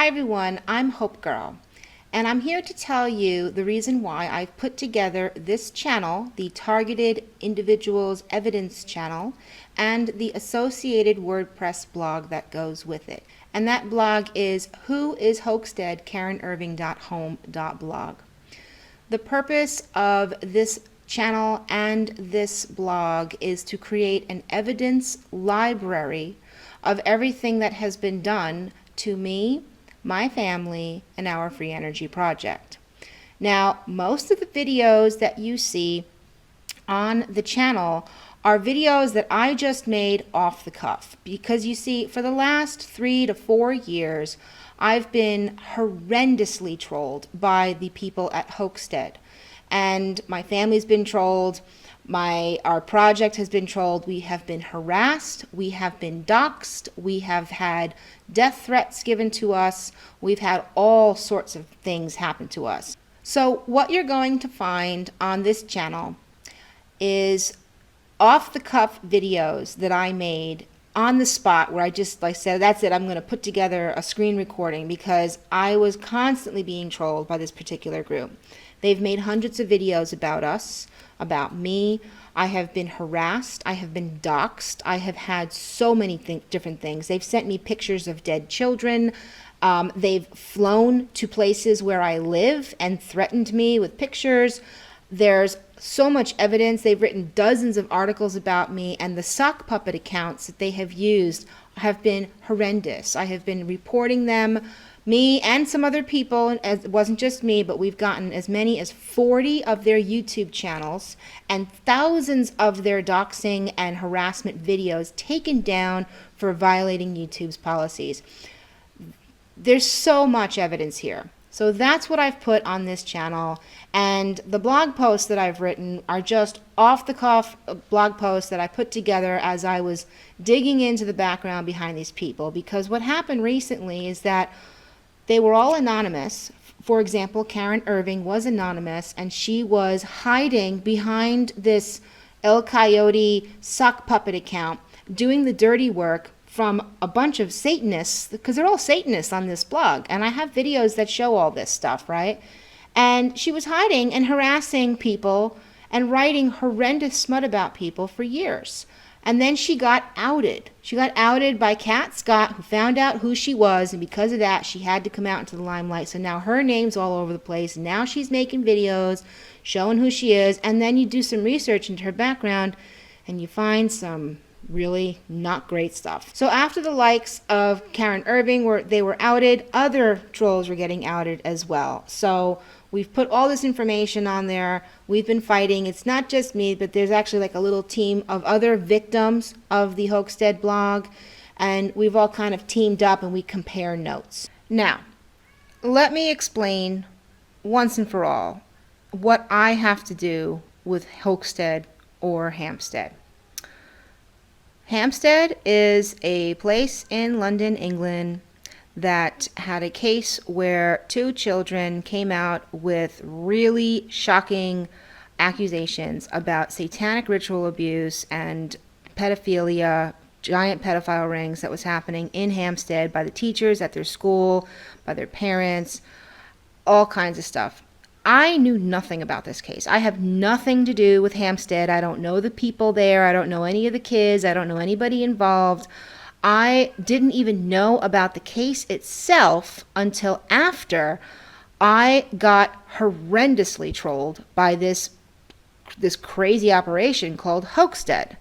Hi everyone, I'm HopeGirl, and I'm here to tell you the reason why I've put together this channel, the Targeted Individuals Evidence channel, and the associated WordPress blog that goes with it. And that blog is whoishoaxtead.karenirving.home.blog. The purpose of this channel and this blog is to create an evidence library of everything that has been done to me, my family, and our free energy project. Now, most of the videos that you see on the channel are videos that I just made off the cuff, because you see, for the last 3 to 4 years, I've been horrendously trolled by the people at Hoaxtead, and my family's been trolled. Our project has been trolled. We have been harassed. We have been doxxed. We have had death threats given to us. We've had all sorts of things happen to us. So what you're going to find on this channel is off-the-cuff videos that I made on the spot, where I just said, that's it, I'm going to put together a screen recording, because I was constantly being trolled by this particular group. They've made hundreds of videos about us, about me. I have been harassed. I have been doxxed. I have had so many different things. They've sent me pictures of dead children. They've flown to places where I live and threatened me with pictures. There's so much evidence. They've written dozens of articles about me, and the sock puppet accounts that they have used have been horrendous. I have been reporting them, me and some other people. It wasn't just me, but we've gotten as many as 40 of their YouTube channels and thousands of their doxing and harassment videos taken down for violating YouTube's policies. There's so much evidence here. So that's what I've put on this channel, and the blog posts that I've written are just off-the-cuff blog posts that I put together as I was digging into the background behind these people, because what happened recently is that they were all anonymous. For example, Karen Irving was anonymous, and she was hiding behind this El Coyote sock puppet account, doing the dirty work from a bunch of Satanists, because they're all Satanists on this blog, and I have videos that show all this stuff, right? And she was hiding and harassing people and writing horrendous smut about people for years. And then she got outed. She got outed by Kat Scott, who found out who she was, and because of that, she had to come out into the limelight. So now her name's all over the place, and now she's making videos showing who she is, and then you do some research into her background, and you find some really not great stuff. So after the likes of Karen Irving were outed, other trolls were getting outed as well. So we've put all this information on there. We've been fighting. It's not just me, but there's actually like a little team of other victims of the Hoaxtead blog, and we've all kind of teamed up and we compare notes. Now, let me explain once and for all what I have to do with Hoaxtead or Hampstead. Hampstead is a place in London, England, that had a case where 2 children came out with really shocking accusations about satanic ritual abuse and pedophilia, giant pedophile rings that was happening in Hampstead by the teachers at their school, by their parents, all kinds of stuff. I knew nothing about this case. I have nothing to do with Hampstead. I don't know the people there. I don't know any of the kids. I don't know anybody involved. I didn't even know about the case itself until after I got horrendously trolled by this crazy operation called Hoaxtead.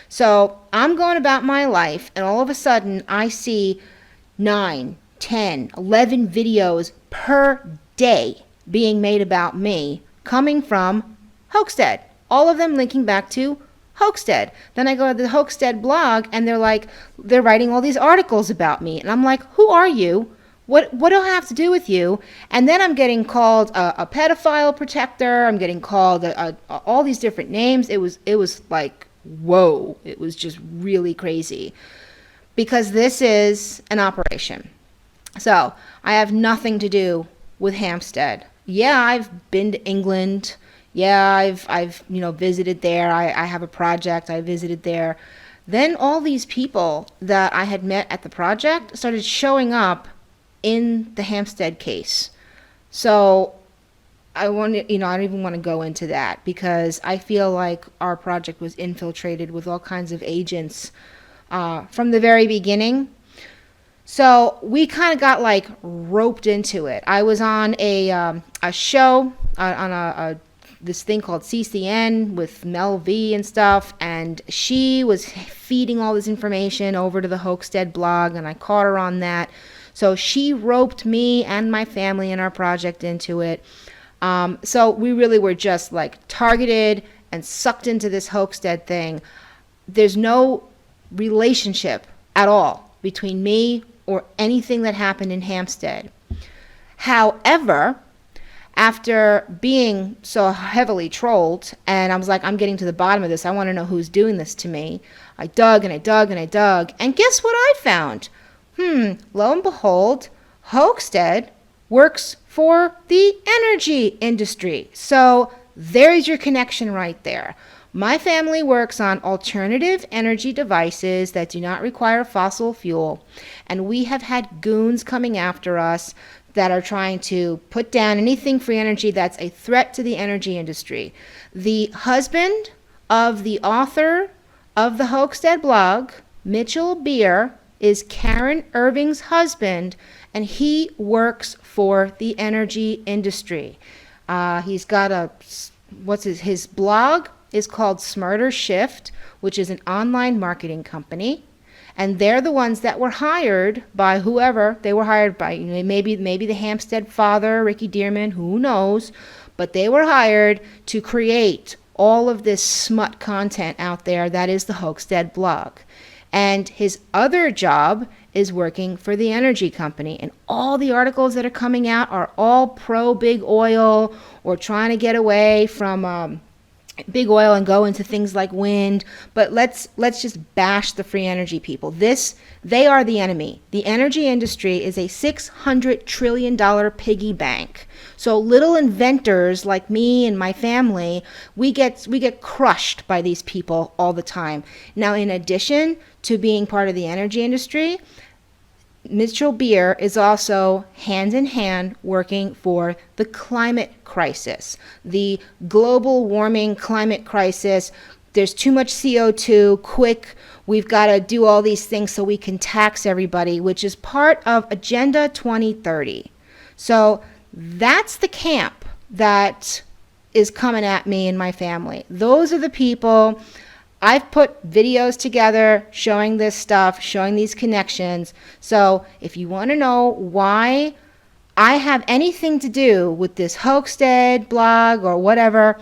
So I'm going about my life, and all of a sudden I see 9, 10, 11 videos per day being made about me, coming from Hoaxtead. All of them linking back to Hoaxtead. Then I go to the Hoaxtead blog, and they're writing all these articles about me, and I'm like, who are you? What do I have to do with you? And then I'm getting called a pedophile protector. I'm getting called all these different names. It was like, whoa! It was just really crazy, because this is an operation. So I have nothing to do with Hampstead. Yeah, I've been to England. Yeah, I've visited there. I have a project. I visited there. Then all these people that I had met at the project started showing up in the Hoaxtead case. So I don't even want to go into that because I feel like our project was infiltrated with all kinds of agents from the very beginning. So we kind of got like roped into it. I was on a show on this thing called CCN with Mel V and stuff, and she was feeding all this information over to the Hoaxtead blog, and I caught her on that. So she roped me and my family and our project into it. So we really were just like targeted and sucked into this Hoaxtead thing. There's no relationship at all between me or anything that happened in Hoaxtead. However, after being so heavily trolled, and I was like, I'm getting to the bottom of this. I want to know who's doing this to me. I dug and I dug and I dug. And guess what I found? Lo and behold, Hoaxtead works for the energy industry. So there's your connection right there. My family works on alternative energy devices that do not require fossil fuel. And we have had goons coming after us that are trying to put down anything free energy that's a threat to the energy industry. The husband of the author of the Hoaxtead blog, Mitchell Beer, is Karen Irving's husband, and he works for the energy industry. He's got his blog is called Smarter Shift, which is an online marketing company. And they're the ones that were hired by whoever they were hired by. Maybe the Hoaxtead father, Ricky Dearman, who knows. But they were hired to create all of this smut content out there that is the Hoaxtead blog. And his other job is working for the energy company. And all the articles that are coming out are all pro big oil or trying to get away from big oil and go into things like wind. But let's just bash the free energy people. They are the enemy. The energy industry is a $600 trillion piggy bank. So little inventors like me and my family, we get crushed by these people all the time. Now, in addition to being part of the energy industry, Mitchell Beer is also hand in hand working for the climate crisis, the global warming climate crisis. There's too much CO2, quick, we've got to do all these things so we can tax everybody, which is part of Agenda 2030. So that's the camp that is coming at me and my family. Those are the people. I've put videos together showing this stuff, showing these connections. So if you want to know why I have anything to do with this Hoaxtead blog or whatever,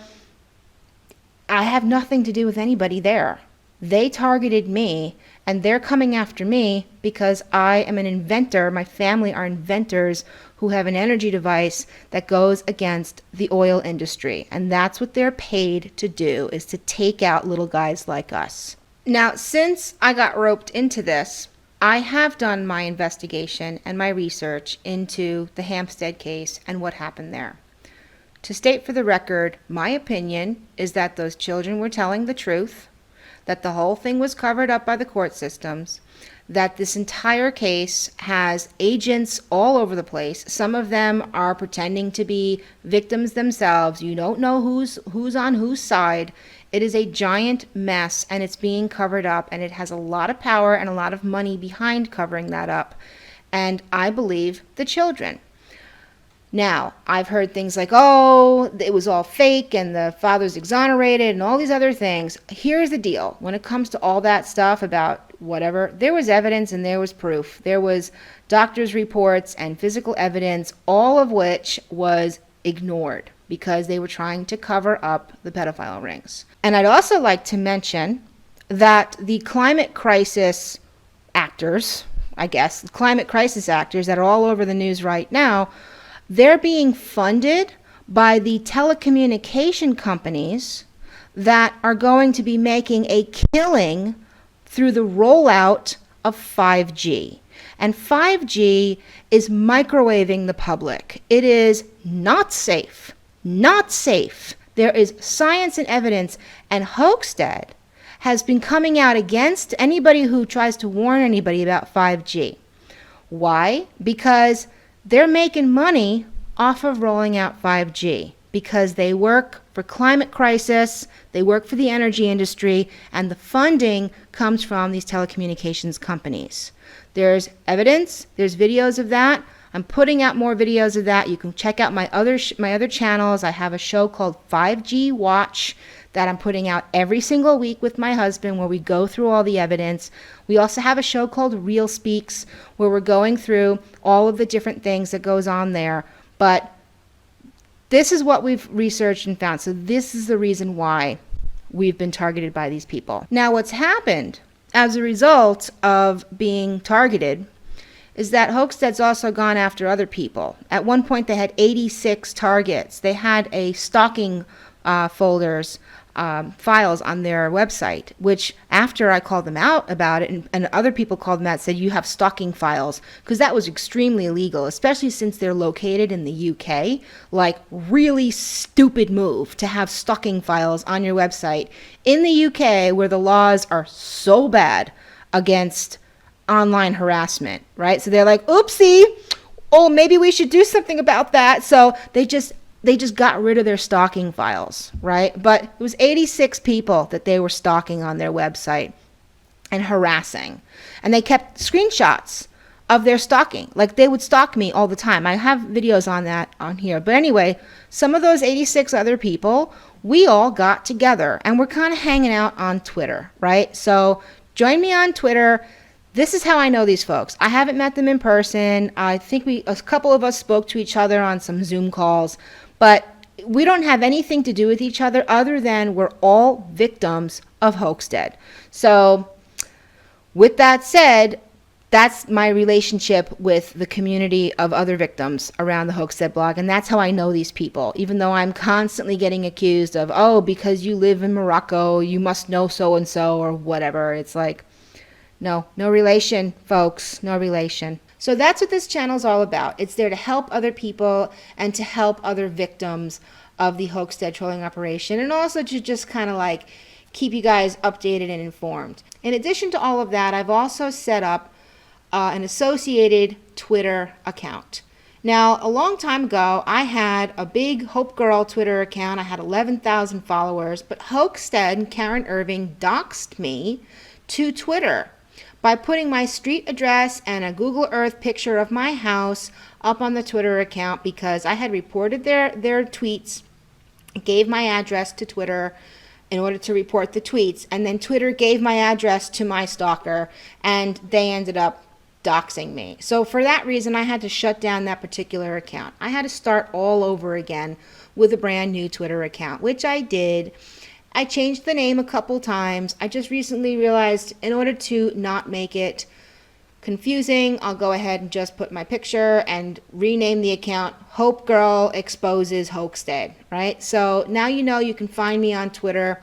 I have nothing to do with anybody there. They targeted me, and they're coming after me because I am an inventor. My family are inventors who have an energy device that goes against the oil industry. And that's what they're paid to do, is to take out little guys like us. Now, since I got roped into this, I have done my investigation and my research into the Hoaxtead case and what happened there. To state for the record, my opinion is that those children were telling the truth, that the whole thing was covered up by the court systems, that this entire case has agents all over the place. Some of them are pretending to be victims themselves. You don't know who's on whose side. It is a giant mess, and it's being covered up, and it has a lot of power and a lot of money behind covering that up. And I believe the children. Now, I've heard things like, oh, it was all fake and the father's exonerated and all these other things. Here's the deal. When it comes to all that stuff about whatever, there was evidence and there was proof. There was doctors' reports and physical evidence, all of which was ignored because they were trying to cover up the pedophile rings. And I'd also like to mention that the climate crisis actors, I guess, the climate crisis actors that are all over the news right now, they're being funded by the telecommunication companies that are going to be making a killing through the rollout of 5G. And 5G is microwaving the public. It is not safe. Not safe. There is science and evidence, and Hoaxtead has been coming out against anybody who tries to warn anybody about 5G. Why? Because they're making money off of rolling out 5G because they work for climate crisis, they work for the energy industry, and the funding comes from these telecommunications companies. There's evidence, there's videos of that. I'm putting out more videos of that. You can check out my other channels. I have a show called 5G Watch that I'm putting out every single week with my husband, where we go through all the evidence. We also have a show called Real Speaks, where we're going through all of the different things that goes on there. But this is what we've researched and found. So this is the reason why we've been targeted by these people. Now, what's happened as a result of being targeted is that Hoaxtead's also gone after other people. At one point, they had 86 targets. They had a stalking files on their website, which after I called them out about it, and other people called them out, said you have stalking files, because that was extremely illegal, especially since they're located in the UK. Like, really stupid move to have stalking files on your website in the UK, where the laws are so bad against online harassment, right? So they're like, oopsie, oh, maybe we should do something about that. So they just got rid of their stalking files, right? But it was 86 people that they were stalking on their website and harassing. And they kept screenshots of their stalking. Like, they would stalk me all the time. I have videos on that on here. But anyway, some of those 86 other people, we all got together and we're kind of hanging out on Twitter, right? So join me on Twitter. This is how I know these folks. I haven't met them in person. I think a couple of us spoke to each other on some Zoom calls, but we don't have anything to do with each other other than we're all victims of Hoaxtead. So with that said, that's my relationship with the community of other victims around the Hoaxtead blog, and that's how I know these people, even though I'm constantly getting accused of, oh, because you live in Morocco, you must know so-and-so or whatever. It's like, no relation, folks, no relation. So that's what this channel is all about. It's there to help other people and to help other victims of the Hoaxtead trolling operation, and also to just kind of like keep you guys updated and informed. In addition to all of that, I've also set up an associated Twitter account. Now, a long time ago, I had a big HopeGirl Twitter account. I had 11,000 followers, but Hoaxtead and Karen Irving doxed me to Twitter by putting my street address and a Google Earth picture of my house up on the Twitter account because I had reported their tweets, gave my address to Twitter in order to report the tweets, and then Twitter gave my address to my stalker, and they ended up doxing me. So for that reason, I had to shut down that particular account. I had to start all over again with a brand new Twitter account, which I did. I changed the name a couple times. I just recently realized in order to not make it confusing, I'll go ahead and just put my picture and rename the account HopeGirl Exposes Hoaxtead, right? So now you know you can find me on Twitter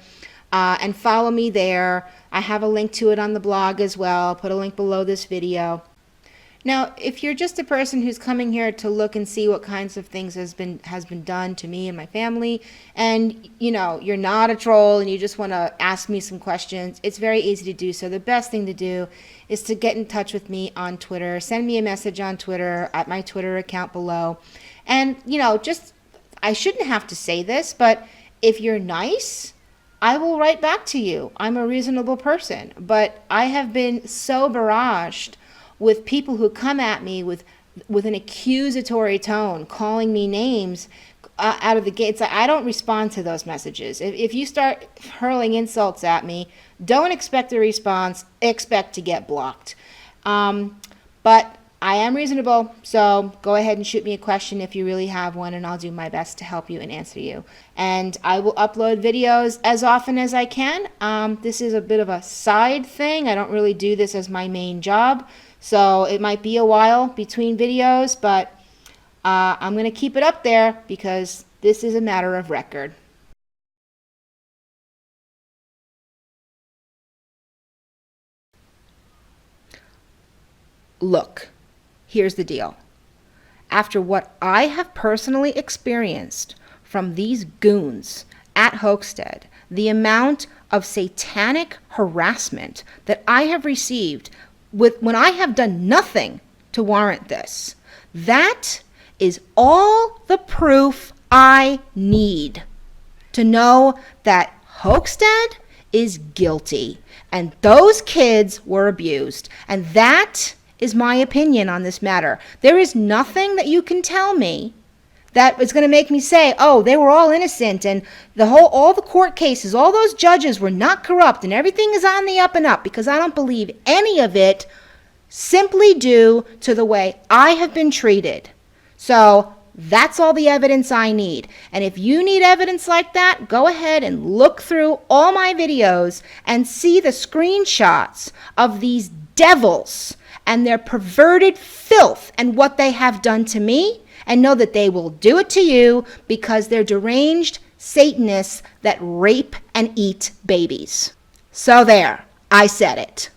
and follow me there. I have a link to it on the blog as well. I'll put a link below this video. Now, if you're just a person who's coming here to look and see what kinds of things has been done to me and my family, and you're not a troll and you just want to ask me some questions, it's very easy to do so. The best thing to do is to get in touch with me on Twitter. Send me a message on Twitter at my Twitter account below. And I shouldn't have to say this, but if you're nice, I will write back to you. I'm a reasonable person, but I have been so barraged with people who come at me with an accusatory tone, calling me names out of the gates. I don't respond to those messages. If you start hurling insults at me, don't expect a response, expect to get blocked. But I am reasonable, so go ahead and shoot me a question if you really have one, and I'll do my best to help you and answer you. And I will upload videos as often as I can. This is a bit of a side thing. I don't really do this as my main job, so it might be a while between videos, but I'm going to keep it up there because this is a matter of record. Look, here's the deal. After what I have personally experienced from these goons at Hoaxtead, the amount of satanic harassment that I have received when I have done nothing to warrant this, That is all the proof I need to know that Hoaxtead is guilty and those kids were abused. And that is my opinion on this matter. There is nothing that you can tell me that is going to make me say, oh, they were all innocent and all the court cases, all those judges were not corrupt and everything is on the up and up, because I don't believe any of it, simply due to the way I have been treated. So that's all the evidence I need. And if you need evidence like that, go ahead and look through all my videos and see the screenshots of these devils and their perverted filth and what they have done to me, and know that they will do it to you because they're deranged Satanists that rape and eat babies. So there, I said it.